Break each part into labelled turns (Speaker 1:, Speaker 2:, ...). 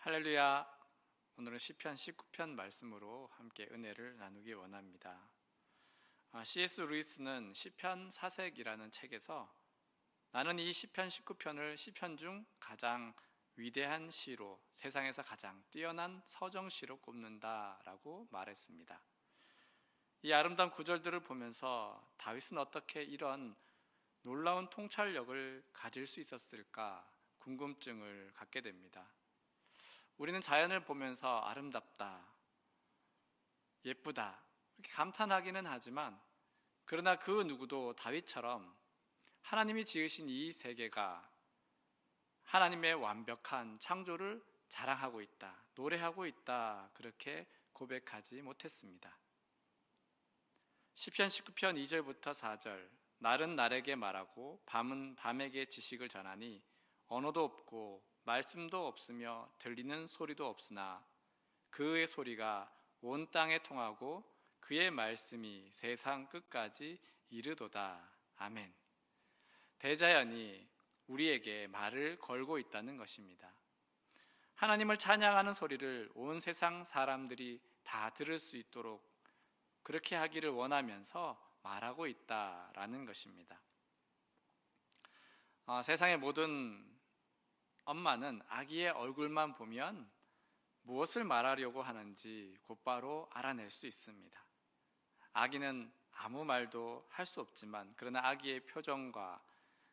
Speaker 1: 할렐루야. 오늘은 시편 19편 말씀으로 함께 은혜를 나누기 원합니다. C.S. 루이스는 시편 사색이라는 책에서 나는 이 시편 19편을 시편 중 가장 위대한 시로, 세상에서 가장 뛰어난 서정시로 꼽는다라고 말했습니다. 이 아름다운 구절들을 보면서 다윗은 어떻게 이런 놀라운 통찰력을 가질 수 있었을까 궁금증을 갖게 됩니다. 우리는 자연을 보면서 아름답다, 예쁘다 이렇게 감탄하기는 하지만, 그러나 그 누구도 다윗처럼 하나님이 지으신 이 세계가 하나님의 완벽한 창조를 자랑하고 있다, 노래하고 있다, 그렇게 고백하지 못했습니다. 시편 19편 2절부터 4절, 날은 날에게 말하고 밤은 밤에게 지식을 전하니 언어도 없고 말씀도 없으며 들리는 소리도 없으나 그의 소리가 온 땅에 통하고 그의 말씀이 세상 끝까지 이르도다. 아멘. 대자연이 우리에게 말을 걸고 있다는 것입니다. 하나님을 찬양하는 소리를 온 세상 사람들이 다 들을 수 있도록 그렇게 하기를 원하면서 말하고 있다라는 것입니다. 세상의 모든 엄마는 아기의 얼굴만 보면 무엇을 말하려고 하는지 곧바로 알아낼 수 있습니다. 아기는 아무 말도 할 수 없지만, 그러나 아기의 표정과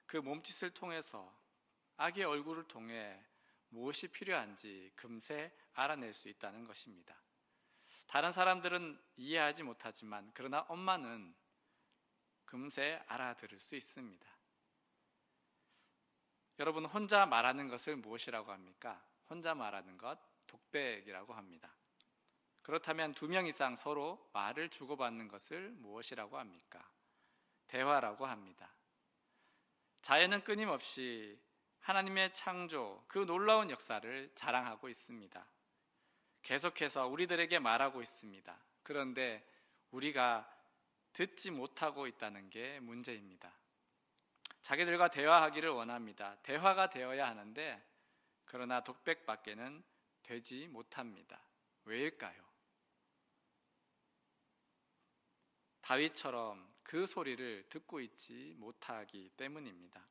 Speaker 1: 그 몸짓을 통해서, 아기의 얼굴을 통해 무엇이 필요한지 금세 알아낼 수 있다는 것입니다. 다른 사람들은 이해하지 못하지만, 그러나 엄마는 금세 알아들을 수 있습니다. 여러분, 혼자 말하는 것을 무엇이라고 합니까? 혼자 말하는 것, 독백이라고 합니다. 그렇다면 2명 이상 서로 말을 주고받는 것을 무엇이라고 합니까? 대화라고 합니다. 자연은 끊임없이 하나님의 창조, 그 놀라운 역사를 자랑하고 있습니다. 계속해서 우리들에게 말하고 있습니다. 그런데 우리가 듣지 못하고 있다는 게 문제입니다. 자기들과 대화하기를 원합니다. 대화가 되어야 하는데, 그러나 독백밖에는 되지 못합니다. 왜일까요? 다윗처럼 그 소리를 듣고 있지 못하기 때문입니다.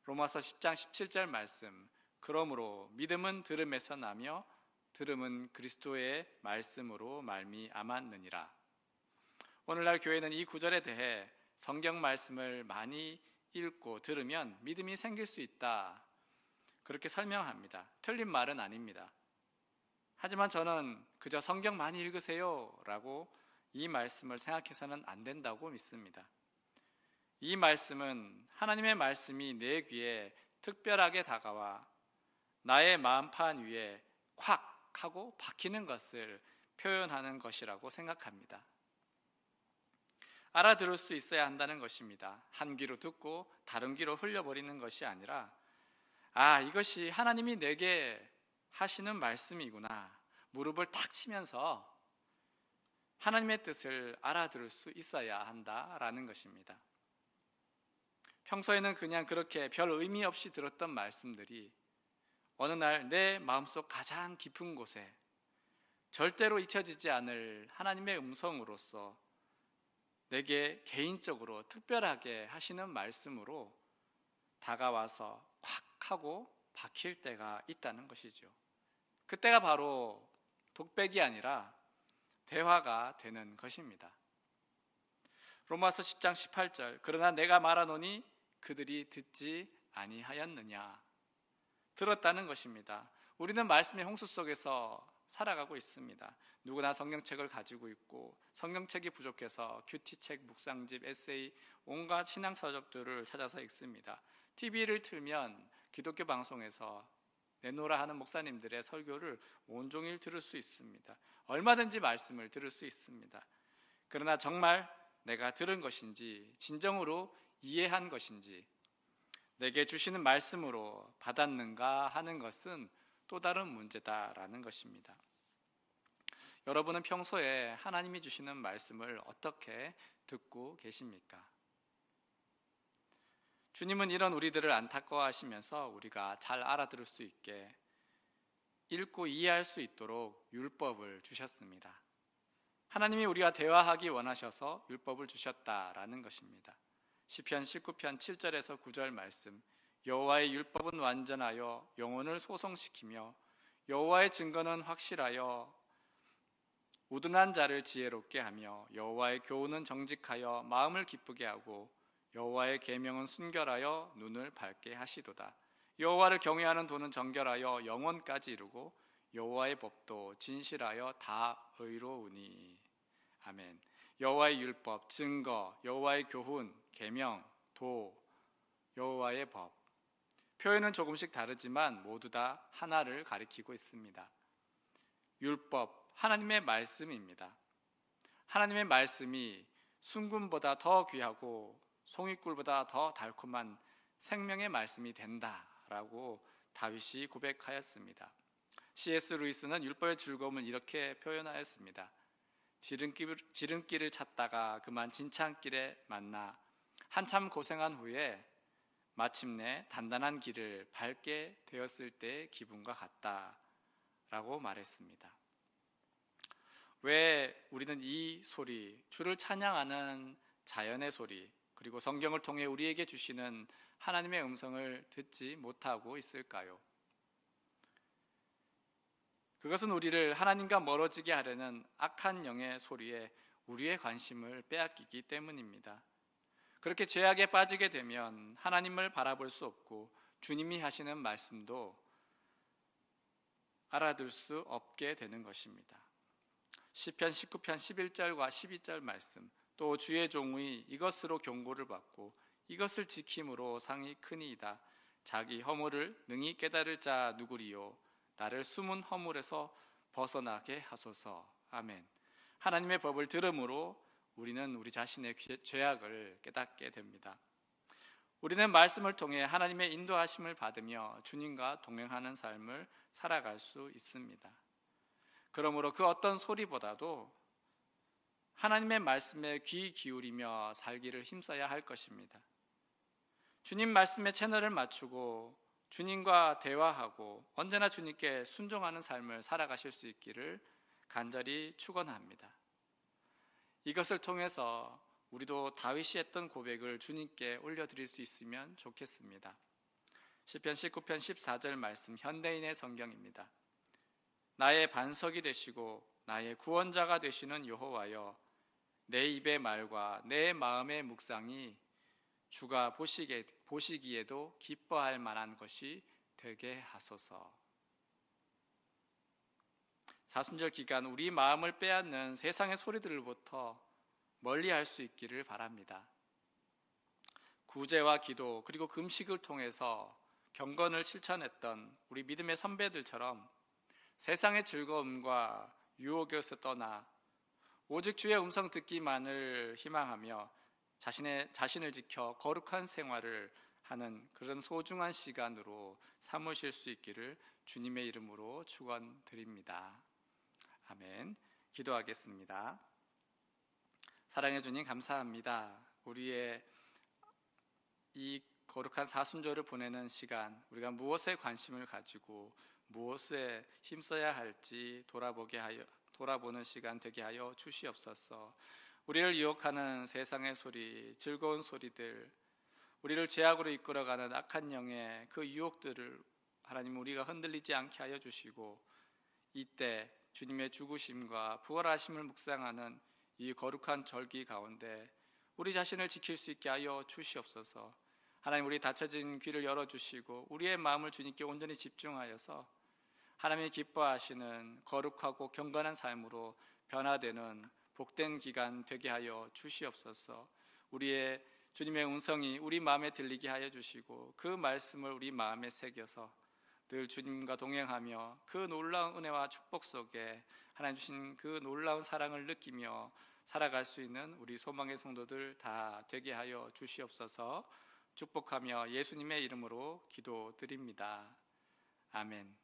Speaker 1: 로마서 10장 17절 말씀, 그러므로 믿음은 들음에서 나며 들음은 그리스도의 말씀으로 말미암았느니라. 오늘날 교회는 이 구절에 대해 성경 말씀을 많이 읽고 들으면 믿음이 생길 수 있다, 그렇게 설명합니다. 틀린 말은 아닙니다. 하지만 저는 그저 성경 많이 읽으세요 라고 이 말씀을 생각해서는 안 된다고 믿습니다. 이 말씀은 하나님의 말씀이 내 귀에 특별하게 다가와 나의 마음판 위에 콱 하고 박히는 것을 표현하는 것이라고 생각합니다. 알아들을 수 있어야 한다는 것입니다. 한 귀로 듣고 다른 귀로 흘려버리는 것이 아니라, 이것이 하나님이 내게 하시는 말씀이구나, 무릎을 탁 치면서 하나님의 뜻을 알아들을 수 있어야 한다라는 것입니다. 평소에는 그냥 그렇게 별 의미 없이 들었던 말씀들이 어느 날 내 마음속 가장 깊은 곳에 절대로 잊혀지지 않을 하나님의 음성으로서 내게 개인적으로 특별하게 하시는 말씀으로 다가와서 콱 하고 박힐 때가 있다는 것이죠. 그때가 바로 독백이 아니라 대화가 되는 것입니다. 로마서 10장 18절, 그러나 내가 말하노니 그들이 듣지 아니하였느냐. 들었다는 것입니다. 우리는 말씀의 홍수 속에서 살아가고 있습니다. 누구나 성경책을 가지고 있고, 성경책이 부족해서 큐티책, 묵상집, 에세이, 온갖 신앙 서적들을 찾아서 읽습니다. TV를 틀면 기독교 방송에서 내노라 하는 목사님들의 설교를 온종일 들을 수 있습니다. 얼마든지 말씀을 들을 수 있습니다. 그러나 정말 내가 들은 것인지, 진정으로 이해한 것인지, 내게 주시는 말씀으로 받았는가 하는 것은 또 다른 문제다라는 것입니다. 여러분은 평소에 하나님이 주시는 말씀을 어떻게 듣고 계십니까? 주님은 이런 우리들을 안타까워하시면서 우리가 잘 알아들을 수 있게 읽고 이해할 수 있도록 율법을 주셨습니다. 하나님이 우리와 대화하기 원하셔서 율법을 주셨다라는 것입니다. 시편 19편 7절에서 9절 말씀, 여호와의 율법은 완전하여 영혼을 소성시키며 여호와의 증거는 확실하여 우둔한 자를 지혜롭게 하며 여호와의 교훈은 정직하여 마음을 기쁘게 하고 여호와의 계명은 순결하여 눈을 밝게 하시도다. 여호와를 경외하는 도는 정결하여 영혼까지 이루고 여호와의 법도 진실하여 다 의로우니. 아멘. 여호와의 율법, 증거, 여호와의 교훈, 계명, 도, 여호와의 법. 표현은 조금씩 다르지만 모두 다 하나를 가리키고 있습니다. 율법, 하나님의 말씀입니다. 하나님의 말씀이 순금보다 더 귀하고 송이꿀보다 더 달콤한 생명의 말씀이 된다라고 다윗이 고백하였습니다. C.S. 루이스는 율법의 즐거움을 이렇게 표현하였습니다. 지름길을 찾다가 그만 진창길에 만나 한참 고생한 후에 마침내 단단한 길을 밟게 되었을 때의 기분과 같다라고 말했습니다. 왜 우리는 이 소리, 주를 찬양하는 자연의 소리, 그리고 성경을 통해 우리에게 주시는 하나님의 음성을 듣지 못하고 있을까요? 그것은 우리를 하나님과 멀어지게 하려는 악한 영의 소리에 우리의 관심을 빼앗기기 때문입니다. 그렇게 죄악에 빠지게 되면 하나님을 바라볼 수 없고 주님이 하시는 말씀도 알아들 수 없게 되는 것입니다. 시편 19편 11절과 12절 말씀, 또 주의 종의 이것으로 경고를 받고 이것을 지킴으로 상이 크니이다. 자기 허물을 능히 깨달을 자 누구리요? 나를 숨은 허물에서 벗어나게 하소서. 아멘. 하나님의 법을 들음으로 우리는 우리 자신의 죄악을 깨닫게 됩니다. 우리는 말씀을 통해 하나님의 인도하심을 받으며 주님과 동행하는 삶을 살아갈 수 있습니다. 그러므로 그 어떤 소리보다도 하나님의 말씀에 귀 기울이며 살기를 힘써야 할 것입니다. 주님 말씀의 채널을 맞추고 주님과 대화하고 언제나 주님께 순종하는 삶을 살아가실 수 있기를 간절히 축원합니다. 이것을 통해서 우리도 다윗이 했던 고백을 주님께 올려드릴 수 있으면 좋겠습니다. 시편 19편 14절 말씀, 현대인의 성경입니다. 나의 반석이 되시고 나의 구원자가 되시는 여호와여, 내 입의 말과 내 마음의 묵상이 주가 보시기에도 기뻐할 만한 것이 되게 하소서. 사순절 기간 우리 마음을 빼앗는 세상의 소리들로부터 멀리할 수 있기를 바랍니다. 구제와 기도 그리고 금식을 통해서 경건을 실천했던 우리 믿음의 선배들처럼 세상의 즐거움과 유혹에서 떠나 오직 주의 음성 듣기만을 희망하며 자신을 지켜 거룩한 생활을 하는 그런 소중한 시간으로 삼으실 수 있기를 주님의 이름으로 축원드립니다. 아멘. 기도하겠습니다. 사랑해 주님 감사합니다. 우리의 이 거룩한 사순절을 보내는 시간, 우리가 무엇에 관심을 가지고 무엇에 힘써야 할지 돌아보는 시간 되게 하여 주시옵소서. 우리를 유혹하는 세상의 소리, 즐거운 소리들, 우리를 죄악으로 이끌어가는 악한 영의 그 유혹들을 하나님 우리가 흔들리지 않게 하여 주시고, 이때 주님의 죽으심과 부활하심을 묵상하는 이 거룩한 절기 가운데 우리 자신을 지킬 수 있게 하여 주시옵소서. 하나님, 우리 닫혀진 귀를 열어주시고 우리의 마음을 주님께 온전히 집중하여서 하나님이 기뻐하시는 거룩하고 경건한 삶으로 변화되는 복된 기간 되게 하여 주시옵소서. 우리의 주님의 음성이 우리 마음에 들리게 하여 주시고 그 말씀을 우리 마음에 새겨서 늘 주님과 동행하며 그 놀라운 은혜와 축복 속에 하나님 주신 그 놀라운 사랑을 느끼며 살아갈 수 있는 우리 소망의 성도들 다 되게 하여 주시옵소서. 축복하며 예수님의 이름으로 기도드립니다. 아멘.